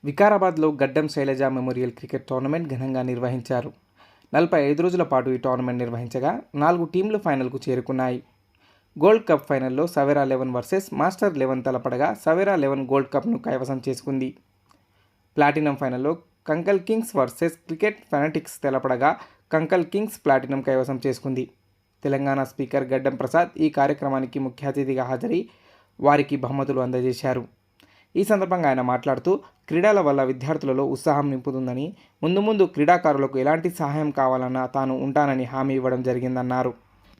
వికారాబాద్లో గడ్డం Shailaja memorial cricket tournament ఘనంగా నిర్వహించారు. 45 రోజుల పాటు ఈ టోర్నమెంట్ నిర్వహించగా 4 టీంలు ఫైనల్కు చేరుకున్నాయి. గోల్డ్ కప్ ఫైనల్లో సవేరా 11 వర్సెస్ మాస్టర్ 11 తలపడగా సవేరా 11 గోల్డ్ కప్ను కైవసం చేసుకుంది. ప్లాటినం ఫైనల్లో Kankal kings versus cricket fanatics తలపడగా కంకల్ కింగ్స్ ప్లాటినం కైవసం చేసుకుంది. తెలంగాణ స్పీకర్ గడ్డం ప్రసాద్ ఈ కార్యక్రమానికి ముఖ్య అతిథిగా హాజరై వారికి బహుమతులు అందజేశారు. ఈ సందర్భంగా ఆయన మాట్లాడుతూ క్రీడల వల్ల విద్యార్థులలో ఉత్సాహం నింపుతుందని, ముందు క్రీడాకారులకు ఎలాంటి సహాయం కావాలన్నా తాను ఉంటానని హామీ ఇవ్వడం జరిగిందన్నారు.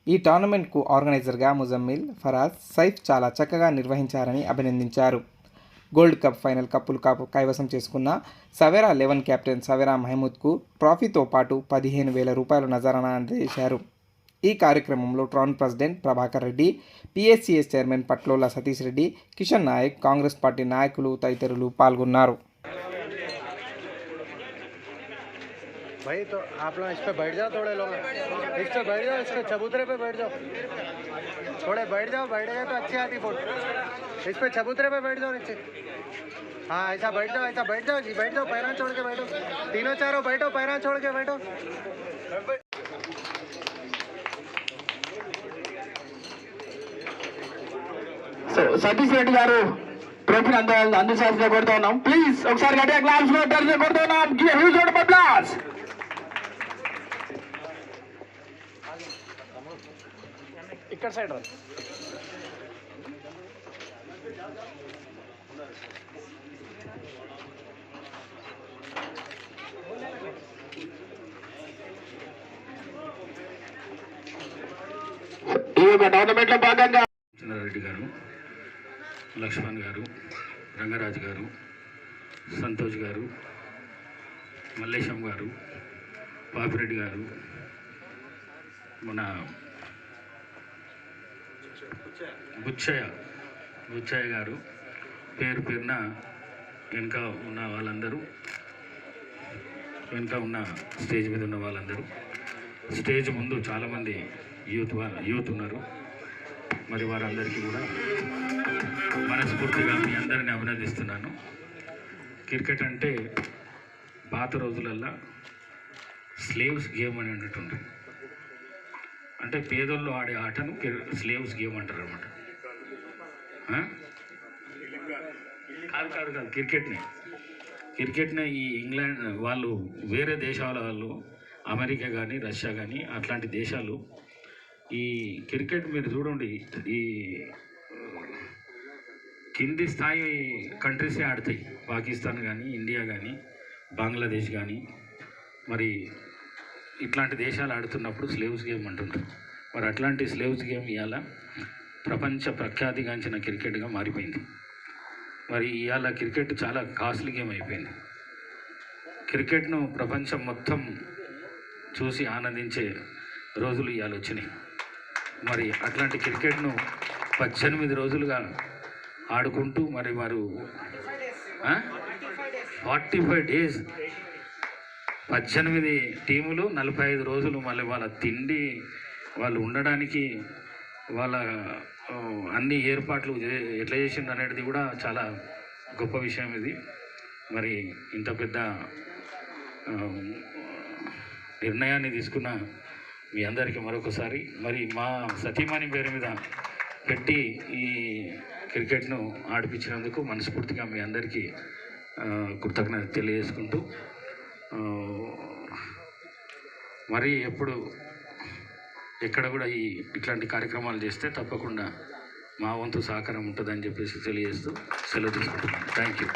ఈ టోర్నమెంట్కు ఆర్గనైజర్గా ముజమ్మిల్, ఫరాజ్, సైఫ్ చాలా చక్కగా నిర్వహించారని అభినందించారు. గోల్డ్ కప్ ఫైనల్ కప్పులు కైవసం చేసుకున్న సవేరా 11 కెప్టెన్ సవేరా మహమూద్కు ట్రోఫీతో పాటు 15,000 రూపాయల నజరానా అందజేశారు. ఈ కార్యక్రమంలో town president Prabhakar Reddy, PSCS chairman Patlola Satish Reddy, Kishan Nayak, Congress party నాయకులు తదితరులు పాల్గొన్నారు. भाई तो आप लोग इस पे बैठ जाओ, थोड़े लोग इस पे बैठ जाओ, इसके चबूतरे पे बैठ जाओ, थोड़े बैठ जाओ, बैठेगा तो अच्छी आती फोटो। इस पे चबूतरे पे बैठ जाओ नीचे, हाँ ऐसा बैठ जाओ जी, बैठ जाओ, पैरां छोड़ के बैठो, तीनों चारों बैठो, पैरां छोड़ के बैठो। సతీష్ రెడ్డి గారు ట్రోఫీ అందించాల్సిన కొడుతూ ఉన్నాం. ప్లీజ్ ఒకసారి గట్టిగా క్లాప్స్ కొడుతూ ఉన్నాం. Huge round of applause. ఇక్కడ సైడ్ రా. ఈ యొక్క టోర్నమెంట్ లో భాగంగా రెడ్డి గారు, లక్ష్మణ్ గారు, రంగరాజు గారు, సంతోష్ గారు, మల్లేశం గారు, పాపిరెడ్డి గారు, మన బుచ్చయ్య గారు, పేరున వెనుక ఉన్న వాళ్ళందరూ, వెనుక ఉన్న స్టేజ్ మీద ఉన్న వాళ్ళందరూ, స్టేజ్ ముందు చాలామంది యూత్ ఉన్నారు. మరి వారందరికీ కూడా మనస్ఫూర్తిగా మీ అందరిని అభినందిస్తున్నాను. క్రికెట్ అంటే పాత రోజులల్లో స్లేవ్స్ గేమ్ అని అంటుండ్రు. అంటే పేదోళ్ళు ఆడే ఆటను స్లేవ్స్ గేమ్ అంటారు అనమాట. కాదు క్రికెట్నే ఈ ఇంగ్లాండ్ వాళ్ళు, వేరే దేశాల వాళ్ళు, అమెరికా కానీ రష్యా కానీ అట్లాంటి దేశాలు ఈ క్రికెట్ మీరు చూడండి, ఈ కింది స్థాయి కంట్రీసే ఆడతాయి. పాకిస్తాన్ కానీ, ఇండియా కానీ, బంగ్లాదేశ్ కానీ, మరి ఇట్లాంటి దేశాలు ఆడుతున్నప్పుడు స్లేవ్స్ గేమ్ అంటున్నారు. మరి అట్లాంటి స్లేవ్స్ గేమ్ ఇవాళ ప్రపంచ ప్రఖ్యాతిగాంచిన క్రికెట్గా మారిపోయింది. మరి ఇవాళ క్రికెట్ చాలా కాస్ట్లీ గేమ్ అయిపోయింది. క్రికెట్ను ప్రపంచం మొత్తం చూసి ఆనందించే రోజులు ఇవాళ వచ్చినాయి. మరి అట్లాంటి క్రికెట్ను 18 రోజులుగా ఆడుకుంటూ మరి వారు 45 డేస్, 18 టీములు, 45 రోజులు, మళ్ళీ వాళ్ళ తిండి, వాళ్ళు ఉండడానికి వాళ్ళ అన్ని ఏర్పాట్లు ఎట్లా చేసిండ్రు అనేది కూడా చాలా గొప్ప విషయం ఇది. మరి ఇంత పెద్ద నిర్ణయాన్ని తీసుకున్న మీ అందరికీ మరొకసారి, మరి మా సతీమణి పేరు మీద పెట్టి ఈ క్రికెట్ను ఆడిపించినందుకు మనస్ఫూర్తిగా మీ అందరికీ కృతజ్ఞత తెలియజేసుకుంటూ, మరి ఎక్కడ కూడా ఇట్లాంటి కార్యక్రమాలు చేస్తే తప్పకుండా మా వంతు సహకారం ఉంటుందని చెప్పేసి తెలియజేస్తూ సెలవు తీసుకుంటున్నాను. Thank you.